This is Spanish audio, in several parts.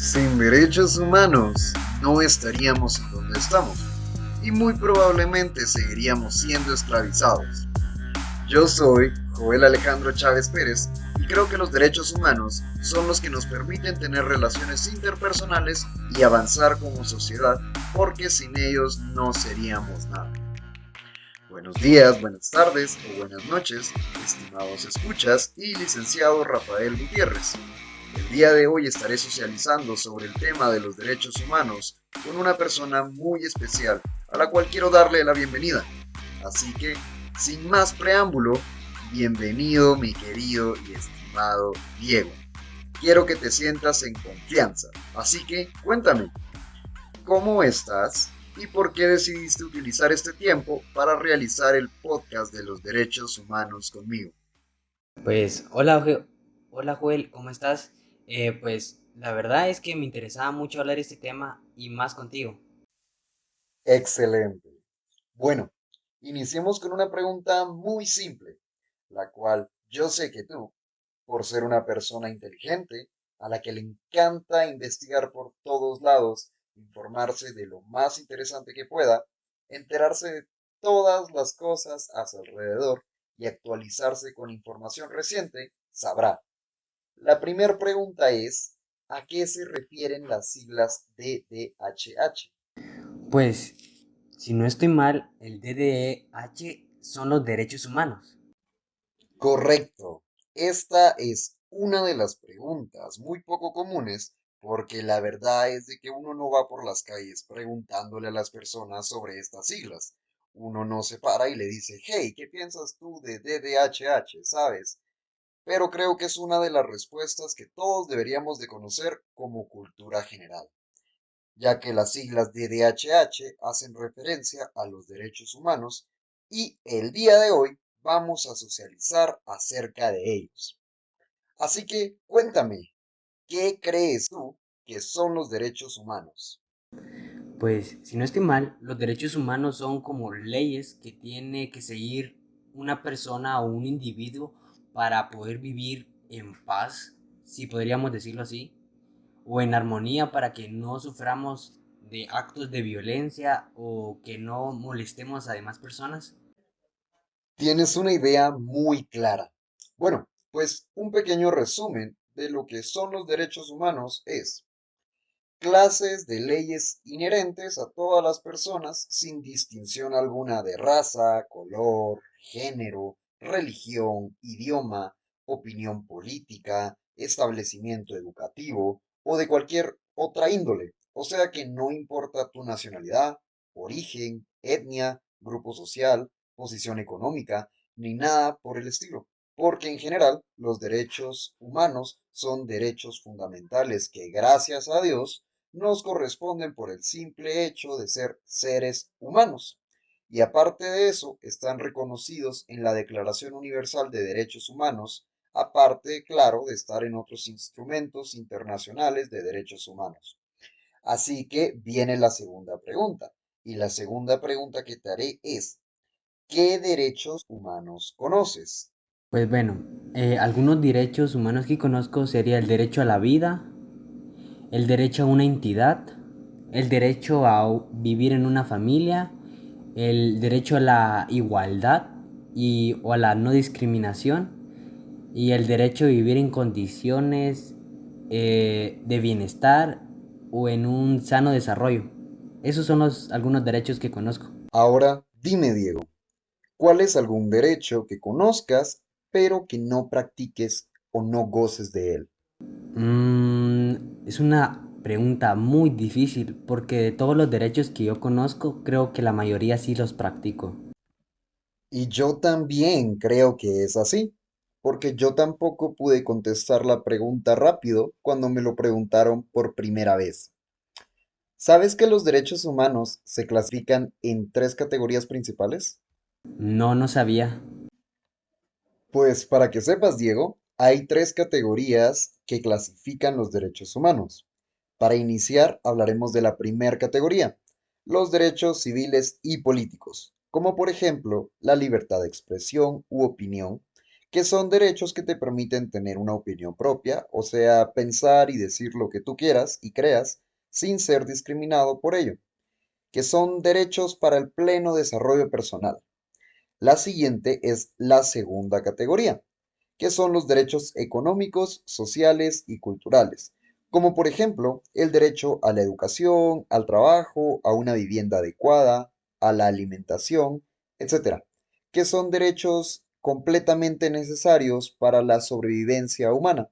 Sin derechos humanos no estaríamos en donde estamos y muy probablemente seguiríamos siendo esclavizados. Yo soy Joel Alejandro Chávez Pérez y creo que los derechos humanos son los que nos permiten tener relaciones interpersonales y avanzar como sociedad, porque sin ellos no seríamos nada. Buenos días, buenas tardes o buenas noches, estimados escuchas y licenciado Rafael Gutiérrez. El día de hoy estaré socializando sobre el tema de los derechos humanos con una persona muy especial a la cual quiero darle la bienvenida. Así que, sin más preámbulo, bienvenido mi querido y estimado Diego. Quiero que te sientas en confianza, así que cuéntame, ¿cómo estás? ¿Y por qué decidiste utilizar este tiempo para realizar el podcast de los derechos humanos conmigo? Pues hola Joel, ¿cómo estás? Pues la verdad es que me interesaba mucho hablar de este tema y más contigo. Excelente. Bueno, iniciemos con una pregunta muy simple, la cual yo sé que tú, por ser una persona inteligente, a la que le encanta investigar por todos lados, informarse de lo más interesante que pueda, enterarse de todas las cosas a su alrededor y actualizarse con información reciente, sabrá. La primera pregunta es, ¿a qué se refieren las siglas DDHH? Pues, si no estoy mal, el DDH son los derechos humanos. Correcto. Esta es una de las preguntas muy poco comunes porque la verdad es de que uno no va por las calles preguntándole a las personas sobre estas siglas. Uno no se para y le dice, hey, ¿qué piensas tú de DDHH? ¿Sabes? Pero creo que es una de las respuestas que todos deberíamos de conocer como cultura general, ya que las siglas DDHH hacen referencia a los derechos humanos y el día de hoy vamos a socializar acerca de ellos. Así que cuéntame, ¿qué crees tú que son los derechos humanos? Pues, si no estoy mal, los derechos humanos son como leyes que tiene que seguir una persona o un individuo para poder vivir en paz, si podríamos decirlo así, o en armonía para que no suframos de actos de violencia o que no molestemos a demás personas. Tienes una idea muy clara. Bueno, pues un pequeño resumen de lo que son los derechos humanos es clases de leyes inherentes a todas las personas sin distinción alguna de raza, color, género, religión, idioma, opinión política, establecimiento educativo o de cualquier otra índole. O sea que no importa tu nacionalidad, origen, etnia, grupo social, posición económica, ni nada por el estilo. Porque en general los derechos humanos son derechos fundamentales que gracias a Dios nos corresponden por el simple hecho de ser seres humanos. Y aparte de eso, están reconocidos en la Declaración Universal de Derechos Humanos, aparte, claro, de estar en otros instrumentos internacionales de derechos humanos. Así que viene la segunda pregunta. Y la segunda pregunta que te haré es, ¿qué derechos humanos conoces? Pues bueno, algunos derechos humanos que conozco sería el derecho a la vida, el derecho a una entidad, el derecho a vivir en una familia, el derecho a la igualdad o a la no discriminación y el derecho a vivir en condiciones de bienestar o en un sano desarrollo. Esos son algunos derechos que conozco. Ahora, dime, Diego, ¿cuál es algún derecho que conozcas, pero que no practiques o no goces de él? Es una pregunta muy difícil porque de todos los derechos que yo conozco, creo que la mayoría sí los practico. Y yo también creo que es así, porque yo tampoco pude contestar la pregunta rápido cuando me lo preguntaron por primera vez. ¿Sabes que los derechos humanos se clasifican en tres categorías principales? No, no sabía. Pues para que sepas, Diego, hay tres categorías que clasifican los derechos humanos. Para iniciar, hablaremos de la primera categoría, los derechos civiles y políticos, como por ejemplo la libertad de expresión u opinión, que son derechos que te permiten tener una opinión propia, o sea, pensar y decir lo que tú quieras y creas sin ser discriminado por ello, que son derechos para el pleno desarrollo personal. La siguiente es la segunda categoría, que son los derechos económicos, sociales y culturales, como por ejemplo el derecho a la educación, al trabajo, a una vivienda adecuada, a la alimentación, etcétera, que son derechos completamente necesarios para la sobrevivencia humana.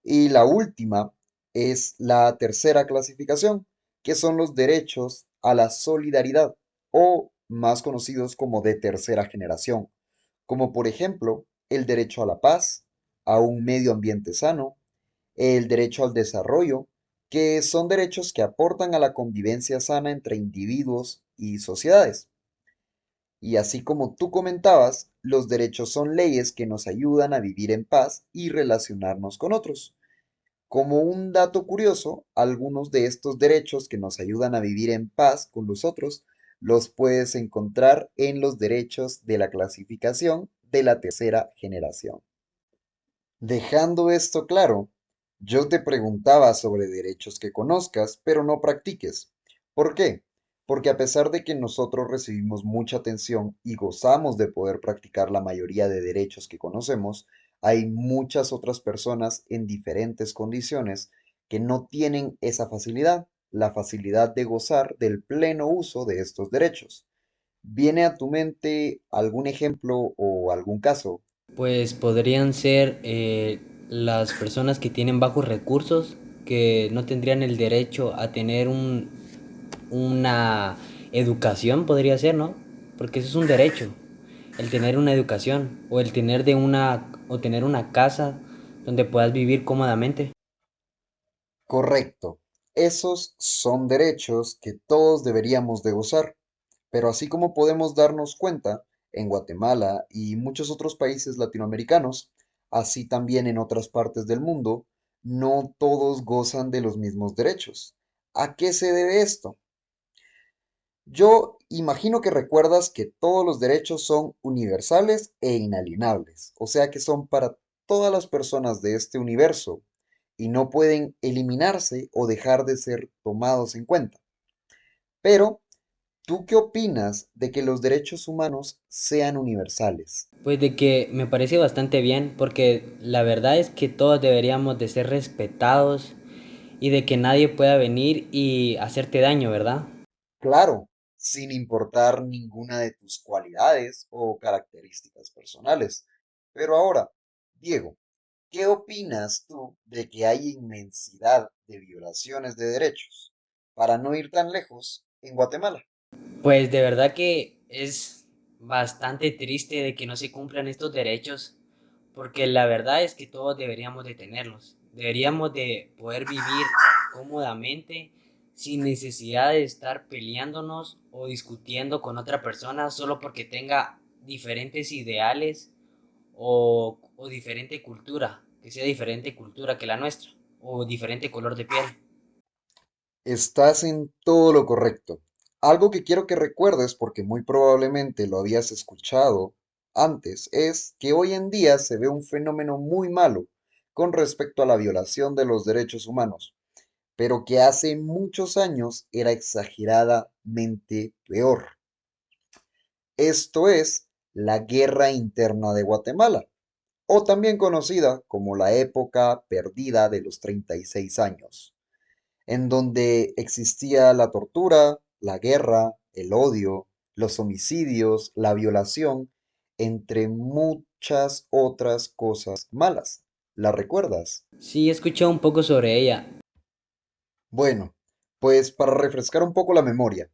Y la última es la tercera clasificación, que son los derechos a la solidaridad, o más conocidos como de tercera generación, como por ejemplo el derecho a la paz, a un medio ambiente sano, el derecho al desarrollo, que son derechos que aportan a la convivencia sana entre individuos y sociedades. Y así como tú comentabas, los derechos son leyes que nos ayudan a vivir en paz y relacionarnos con otros. Como un dato curioso, algunos de estos derechos que nos ayudan a vivir en paz con los otros los puedes encontrar en los derechos de la clasificación de la tercera generación. Dejando esto claro, yo te preguntaba sobre derechos que conozcas, pero no practiques. ¿Por qué? Porque a pesar de que nosotros recibimos mucha atención y gozamos de poder practicar la mayoría de derechos que conocemos, hay muchas otras personas en diferentes condiciones que no tienen esa facilidad, la facilidad de gozar del pleno uso de estos derechos. ¿Viene a tu mente algún ejemplo o algún caso? Pues podrían ser las personas que tienen bajos recursos, que no tendrían el derecho a tener una educación, podría ser, ¿no? Porque eso es un derecho, el tener una educación o el tener o tener una casa donde puedas vivir cómodamente. Correcto. Esos son derechos que todos deberíamos de gozar, pero así como podemos darnos cuenta, en Guatemala y muchos otros países latinoamericanos, así también en otras partes del mundo, no todos gozan de los mismos derechos. ¿A qué se debe esto? Yo imagino que recuerdas que todos los derechos son universales e inalienables, o sea que son para todas las personas de este universo y no pueden eliminarse o dejar de ser tomados en cuenta. Pero, ¿tú qué opinas de que los derechos humanos sean universales? Pues de que me parece bastante bien, porque la verdad es que todos deberíamos de ser respetados y de que nadie pueda venir y hacerte daño, ¿verdad? Claro, sin importar ninguna de tus cualidades o características personales. Pero ahora, Diego, ¿qué opinas tú de que hay inmensidad de violaciones de derechos? Para no ir tan lejos, en Guatemala. Pues de verdad que es bastante triste de que no se cumplan estos derechos, porque la verdad es que todos deberíamos de tenerlos. Deberíamos de poder vivir cómodamente sin necesidad de estar peleándonos o discutiendo con otra persona solo porque tenga diferentes ideales o diferente cultura, que sea diferente cultura que la nuestra, o diferente color de piel. Estás en todo lo correcto. Algo que quiero que recuerdes, porque muy probablemente lo habías escuchado antes, es que hoy en día se ve un fenómeno muy malo con respecto a la violación de los derechos humanos, pero que hace muchos años era exageradamente peor. Esto es la Guerra Interna de Guatemala, o también conocida como la época perdida de los 36 años, en donde existía la tortura, la guerra, el odio, los homicidios, la violación, entre muchas otras cosas malas. ¿La recuerdas? Sí, he escuchado un poco sobre ella. Bueno, pues para refrescar un poco la memoria,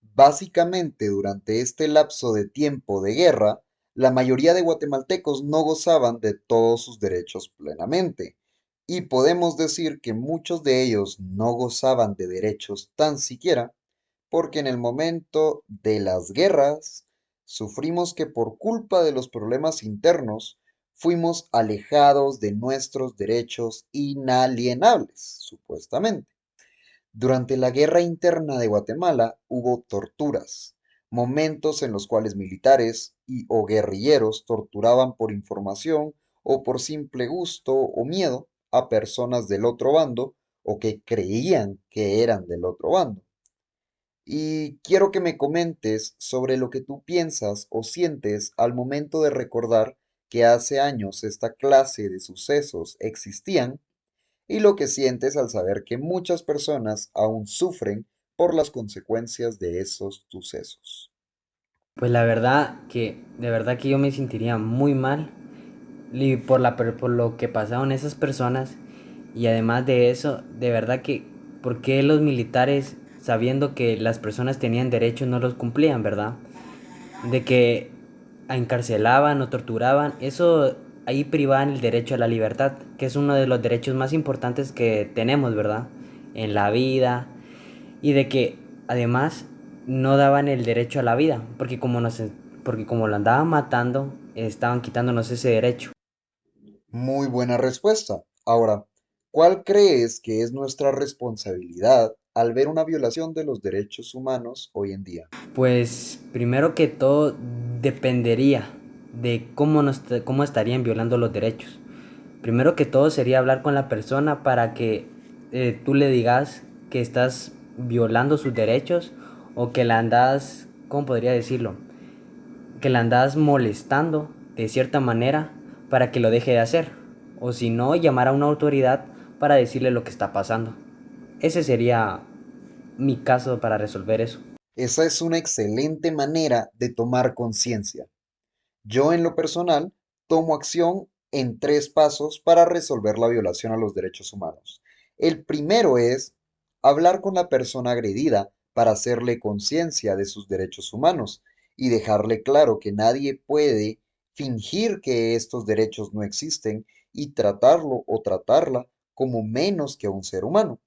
básicamente durante este lapso de tiempo de guerra, la mayoría de guatemaltecos no gozaban de todos sus derechos plenamente, y podemos decir que muchos de ellos no gozaban de derechos tan siquiera porque en el momento de las guerras sufrimos que por culpa de los problemas internos fuimos alejados de nuestros derechos inalienables, supuestamente. Durante la guerra interna de Guatemala hubo torturas, momentos en los cuales militares y o guerrilleros torturaban por información o por simple gusto o miedo a personas del otro bando o que creían que eran del otro bando. Y quiero que me comentes sobre lo que tú piensas o sientes al momento de recordar que hace años esta clase de sucesos existían y lo que sientes al saber que muchas personas aún sufren por las consecuencias de esos sucesos. Pues la verdad que, de verdad que yo me sentiría muy mal por lo que pasaron esas personas. Y además de eso, de verdad que, ¿por qué los militares, sabiendo que las personas tenían derechos, no los cumplían, verdad? De que encarcelaban o torturaban, eso ahí privaban el derecho a la libertad, que es uno de los derechos más importantes que tenemos, ¿verdad? En la vida. Y de que además no daban el derecho a la vida, porque como lo andaban matando, estaban quitándonos ese derecho. Muy buena respuesta. Ahora, ¿cuál crees que es nuestra responsabilidad al ver una violación de los derechos humanos hoy en día? Pues primero que todo dependería de cómo estarían violando los derechos. Primero que todo sería hablar con la persona para que tú le digas que estás violando sus derechos o que la andas, ¿cómo podría decirlo? Que la andas molestando de cierta manera para que lo deje de hacer. O si no, llamar a una autoridad para decirle lo que está pasando. Ese sería mi caso para resolver eso. Esa es una excelente manera de tomar conciencia. Yo en lo personal tomo acción en tres pasos para resolver la violación a los derechos humanos. El primero es hablar con la persona agredida para hacerle conciencia de sus derechos humanos y dejarle claro que nadie puede fingir que estos derechos no existen y tratarlo o tratarla como menos que a un ser humano.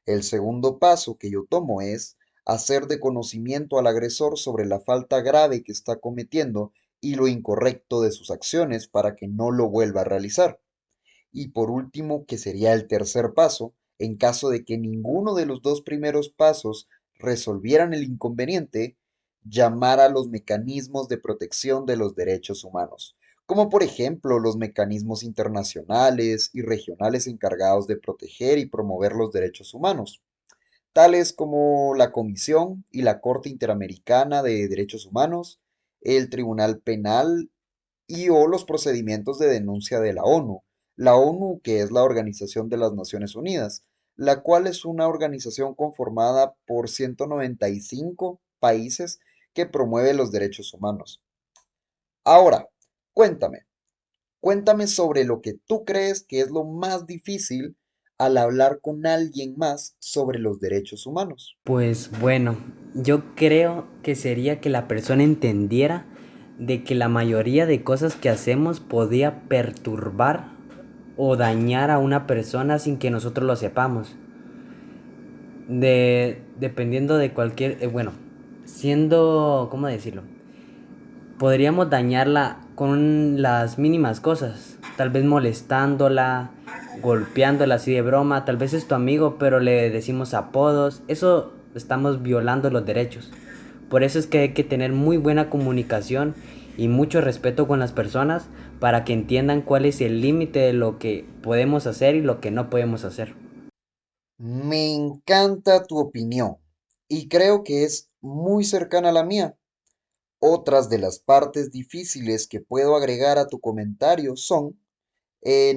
El segundo paso que yo tomo es hacer de conocimiento al agresor sobre la falta grave que está cometiendo y lo incorrecto de sus acciones para que no lo vuelva a realizar. Y por último, que sería el tercer paso, en caso de que ninguno de los dos primeros pasos resolvieran el inconveniente, llamar a los mecanismos de protección de los derechos humanos, como por ejemplo los mecanismos internacionales y regionales encargados de proteger y promover los derechos humanos, tales como la Comisión y la Corte Interamericana de Derechos Humanos, el Tribunal Penal y o los procedimientos de denuncia de la ONU. La ONU, que es la Organización de las Naciones Unidas, la cual es una organización conformada por 195 países que promueve los derechos humanos. Ahora, cuéntame, cuéntame sobre lo que tú crees que es lo más difícil al hablar con alguien más sobre los derechos humanos. Pues bueno, yo creo que sería que la persona entendiera de que la mayoría de cosas que hacemos podía perturbar o dañar a una persona sin que nosotros lo sepamos. Dependiendo de cualquier, bueno, siendo, ¿cómo decirlo? Podríamos dañarla con las mínimas cosas, tal vez molestándola, golpeándola así de broma, tal vez es tu amigo, pero le decimos apodos, eso estamos violando los derechos. Por eso es que hay que tener muy buena comunicación y mucho respeto con las personas para que entiendan cuál es el límite de lo que podemos hacer y lo que no podemos hacer. Me encanta tu opinión y creo que es muy cercana a la mía. Otras de las partes difíciles que puedo agregar a tu comentario son,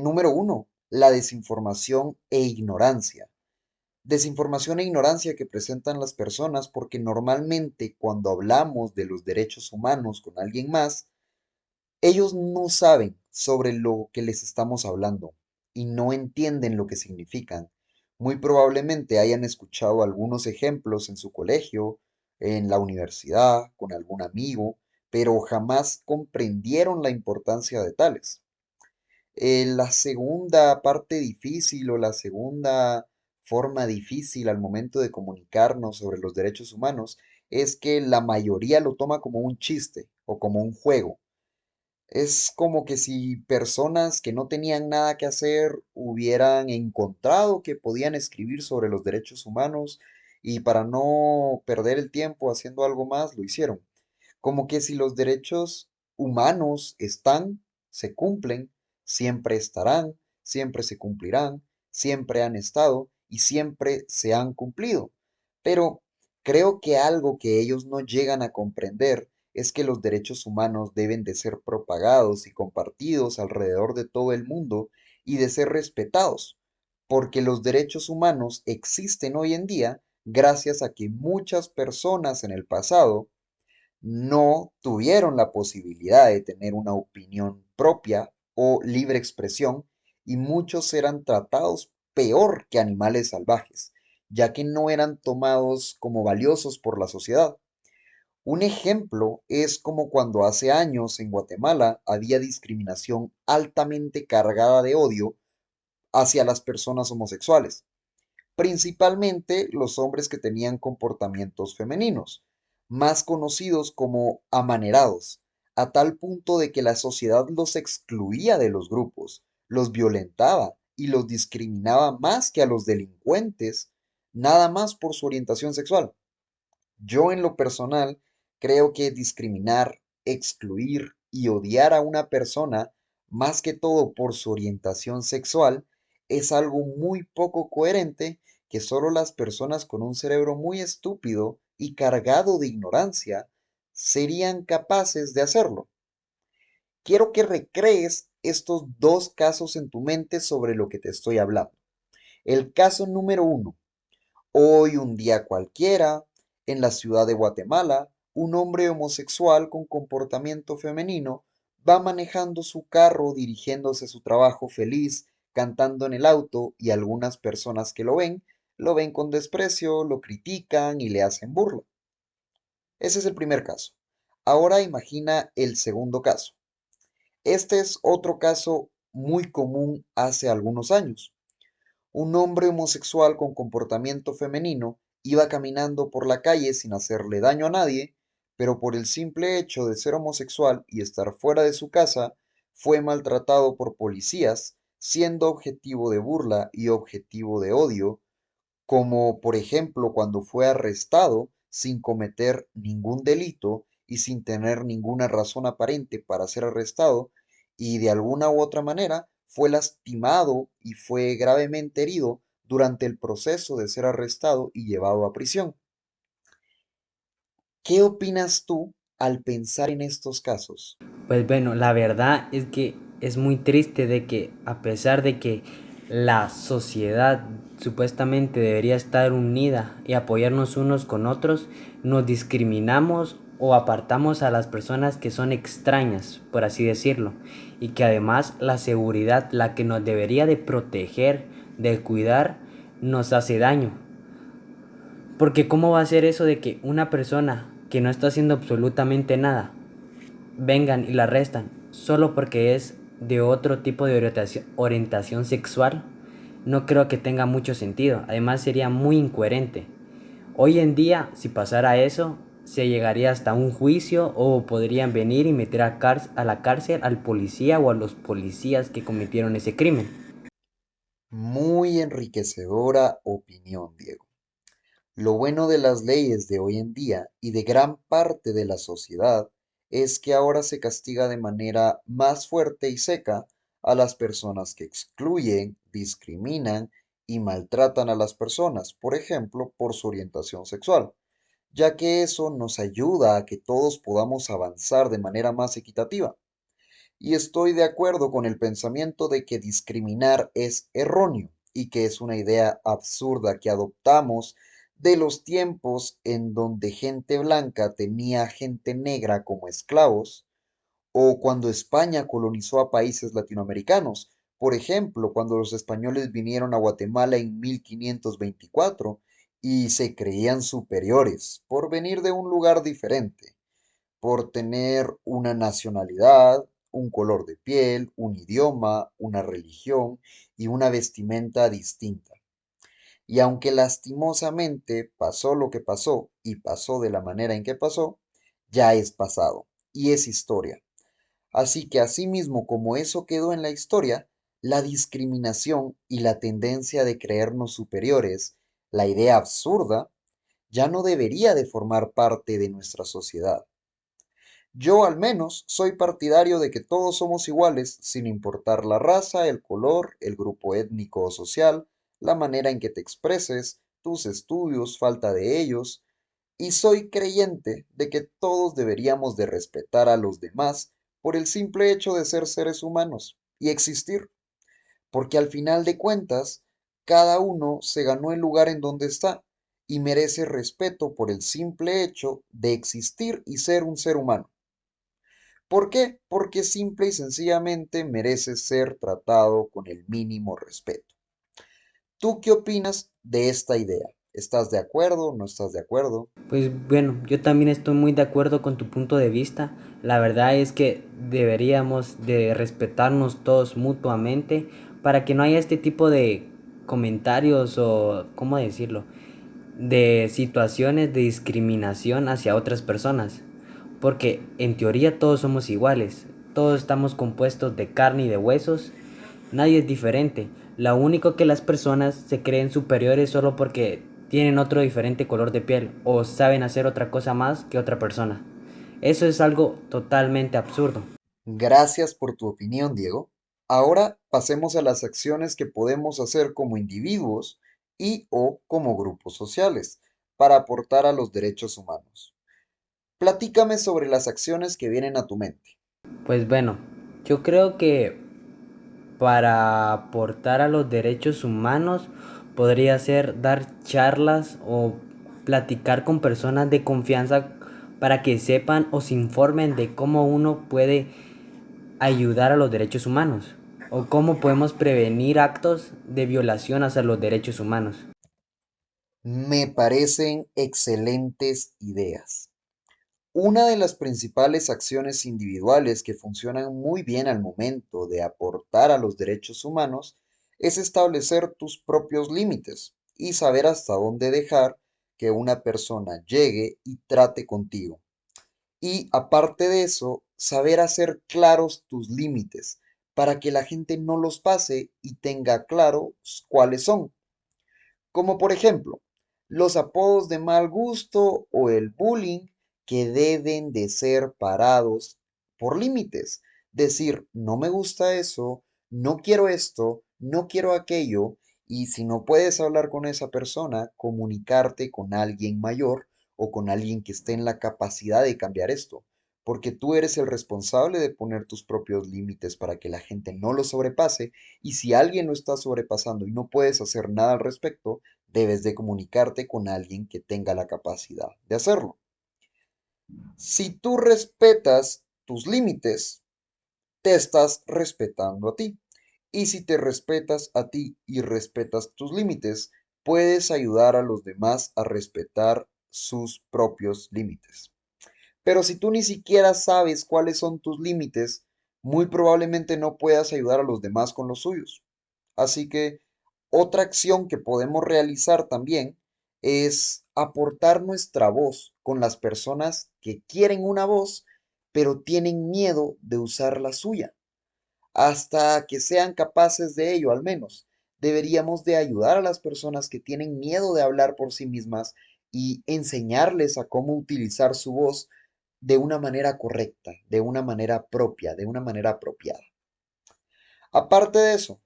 número uno, la desinformación e ignorancia. Desinformación e ignorancia que presentan las personas porque normalmente cuando hablamos de los derechos humanos con alguien más, ellos no saben sobre lo que les estamos hablando y no entienden lo que significan. Muy probablemente hayan escuchado algunos ejemplos en su colegio, en la universidad, con algún amigo, pero jamás comprendieron la importancia de tales. La segunda parte difícil o la segunda forma difícil al momento de comunicarnos sobre los derechos humanos es que la mayoría lo toma como un chiste o como un juego. Es como que si personas que no tenían nada que hacer hubieran encontrado que podían escribir sobre los derechos humanos y para no perder el tiempo haciendo algo más, lo hicieron. como que si los derechos humanos están, se cumplen, siempre estarán, siempre se cumplirán, siempre han estado y siempre se han cumplido. Pero creo que algo que ellos no llegan a comprender es que los derechos humanos deben de ser propagados y compartidos alrededor de todo el mundo y de ser respetados, porque los derechos humanos existen hoy en día gracias a que muchas personas en el pasado no tuvieron la posibilidad de tener una opinión propia o libre expresión y muchos eran tratados peor que animales salvajes, ya que no eran tomados como valiosos por la sociedad. Un ejemplo es como cuando hace años en Guatemala había discriminación altamente cargada de odio hacia las personas homosexuales, principalmente los hombres que tenían comportamientos femeninos, más conocidos como amanerados, a tal punto de que la sociedad los excluía de los grupos, los violentaba y los discriminaba más que a los delincuentes, nada más por su orientación sexual. Yo en lo personal creo que discriminar, excluir y odiar a una persona, más que todo por su orientación sexual, es algo muy poco coherente que solo las personas con un cerebro muy estúpido y cargado de ignorancia serían capaces de hacerlo. Quiero que recrees estos dos casos en tu mente sobre lo que te estoy hablando. El caso número uno. Hoy, un día cualquiera, en la ciudad de Guatemala, un hombre homosexual con comportamiento femenino va manejando su carro dirigiéndose a su trabajo feliz, cantando en el auto y algunas personas que lo ven con desprecio, lo critican y le hacen burla. Ese es el primer caso. Ahora imagina el segundo caso. Este es otro caso muy común hace algunos años. Un hombre homosexual con comportamiento femenino iba caminando por la calle sin hacerle daño a nadie, pero por el simple hecho de ser homosexual y estar fuera de su casa, fue maltratado por policías, siendo objetivo de burla y objetivo de odio, como por ejemplo cuando fue arrestado sin cometer ningún delito y sin tener ninguna razón aparente para ser arrestado, y de alguna u otra manera fue lastimado y fue gravemente herido durante el proceso de ser arrestado y llevado a prisión. ¿Qué opinas tú al pensar en estos casos? Pues bueno, la verdad es que es muy triste de que a pesar de que la sociedad supuestamente debería estar unida y apoyarnos unos con otros, nos discriminamos o apartamos a las personas que son extrañas, por así decirlo, y que además la seguridad, la que nos debería de proteger, de cuidar, nos hace daño. Porque ¿cómo va a ser eso de que una persona que no está haciendo absolutamente nada vengan y la arrestan solo porque es de otro tipo de orientación sexual? No creo que tenga mucho sentido. Además sería muy incoherente. Hoy en día, si pasara eso, se llegaría hasta un juicio o podrían venir y meter a la cárcel al policía o a los policías que cometieron ese crimen. Muy enriquecedora opinión, Diego. Lo bueno de las leyes de hoy en día y de gran parte de la sociedad es que ahora se castiga de manera más fuerte y seca a las personas que excluyen, discriminan y maltratan a las personas, por ejemplo, por su orientación sexual, ya que eso nos ayuda a que todos podamos avanzar de manera más equitativa. Y estoy de acuerdo con el pensamiento de que discriminar es erróneo y que es una idea absurda que adoptamos de los tiempos en donde gente blanca tenía gente negra como esclavos, o cuando España colonizó a países latinoamericanos. Por ejemplo, cuando los españoles vinieron a Guatemala en 1524 y se creían superiores por venir de un lugar diferente, por tener una nacionalidad, un color de piel, un idioma, una religión y una vestimenta distinta. Y aunque lastimosamente pasó lo que pasó y pasó de la manera en que pasó, ya es pasado y es historia. Así que asimismo como eso quedó en la historia, la discriminación y la tendencia de creernos superiores, la idea absurda, ya no debería de formar parte de nuestra sociedad. Yo al menos soy partidario de que todos somos iguales sin importar la raza, el color, el grupo étnico o social, la manera en que te expreses, tus estudios, falta de ellos, y soy creyente de que todos deberíamos de respetar a los demás por el simple hecho de ser seres humanos y existir, porque al final de cuentas, cada uno se ganó el lugar en donde está y merece respeto por el simple hecho de existir y ser un ser humano. ¿Por qué? Porque simple y sencillamente merece ser tratado con el mínimo respeto. ¿Tú qué opinas de esta idea? ¿Estás de acuerdo? ¿No estás de acuerdo? Pues bueno, yo también estoy muy de acuerdo con tu punto de vista. La verdad es que deberíamos de respetarnos todos mutuamente para que no haya este tipo de comentarios o, ¿cómo decirlo?, de situaciones de discriminación hacia otras personas. Porque en teoría todos somos iguales, todos estamos compuestos de carne y de huesos, nadie es diferente. Lo único que las personas se creen superiores solo porque tienen otro diferente color de piel o saben hacer otra cosa más que otra persona. Eso es algo totalmente absurdo. Gracias por tu opinión, Diego. Ahora pasemos a las acciones que podemos hacer como individuos y o como grupos sociales para aportar a los derechos humanos. Platícame sobre las acciones que vienen a tu mente. Pues bueno, yo creo que para aportar a los derechos humanos podría ser dar charlas o platicar con personas de confianza para que sepan o se informen de cómo uno puede ayudar a los derechos humanos o cómo podemos prevenir actos de violación hacia los derechos humanos. Me parecen excelentes ideas. Una de las principales acciones individuales que funcionan muy bien al momento de aportar a los derechos humanos es establecer tus propios límites y saber hasta dónde dejar que una persona llegue y trate contigo. Y aparte de eso, saber hacer claros tus límites para que la gente no los pase y tenga claros cuáles son. Como por ejemplo, los apodos de mal gusto o el bullying que deben de ser parados por límites. Decir, no me gusta eso, no quiero esto, no quiero aquello, y si no puedes hablar con esa persona, comunicarte con alguien mayor o con alguien que esté en la capacidad de cambiar esto, porque tú eres el responsable de poner tus propios límites para que la gente no los sobrepase, y si alguien lo está sobrepasando y no puedes hacer nada al respecto, debes de comunicarte con alguien que tenga la capacidad de hacerlo. Si tú respetas tus límites, te estás respetando a ti. Y si te respetas a ti y respetas tus límites, puedes ayudar a los demás a respetar sus propios límites. Pero si tú ni siquiera sabes cuáles son tus límites, muy probablemente no puedas ayudar a los demás con los suyos. Así que otra acción que podemos realizar también es aportar nuestra voz con las personas que quieren una voz, pero tienen miedo de usar la suya. Hasta que sean capaces de ello, al menos, deberíamos de ayudar a las personas que tienen miedo de hablar por sí mismas y enseñarles a cómo utilizar su voz de una manera correcta, de una manera propia, de una manera apropiada. Aparte de eso,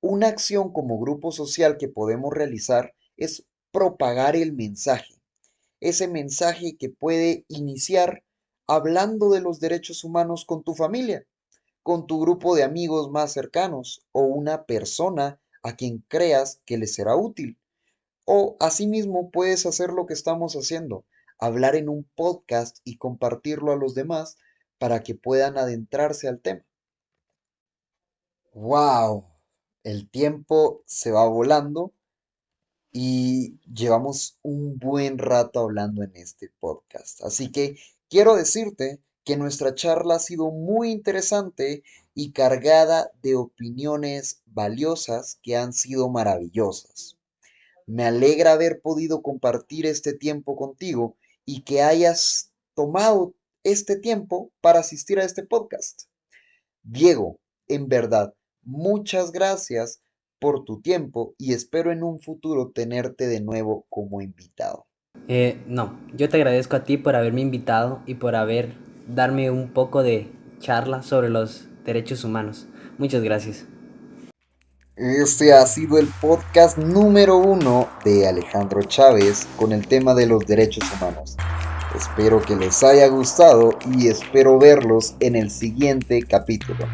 una acción como grupo social que podemos realizar es propagar el mensaje. Ese mensaje que puede iniciar hablando de los derechos humanos con tu familia, con tu grupo de amigos más cercanos o una persona a quien creas que le será útil. O asimismo puedes hacer lo que estamos haciendo, hablar en un podcast y compartirlo a los demás para que puedan adentrarse al tema. ¡Wow! El tiempo se va volando y llevamos un buen rato hablando en este podcast. Así que quiero decirte que nuestra charla ha sido muy interesante y cargada de opiniones valiosas que han sido maravillosas. Me alegra haber podido compartir este tiempo contigo y que hayas tomado este tiempo para asistir a este podcast. Diego, en verdad, muchas gracias por tu tiempo y espero en un futuro tenerte de nuevo como invitado. No, yo te agradezco a ti por haberme invitado y por haber darme un poco de charla sobre los derechos humanos. Muchas gracias. Este ha sido el podcast número 1 de Alejandro Chávez con el tema de los derechos humanos. Espero que les haya gustado y espero verlos en el siguiente capítulo.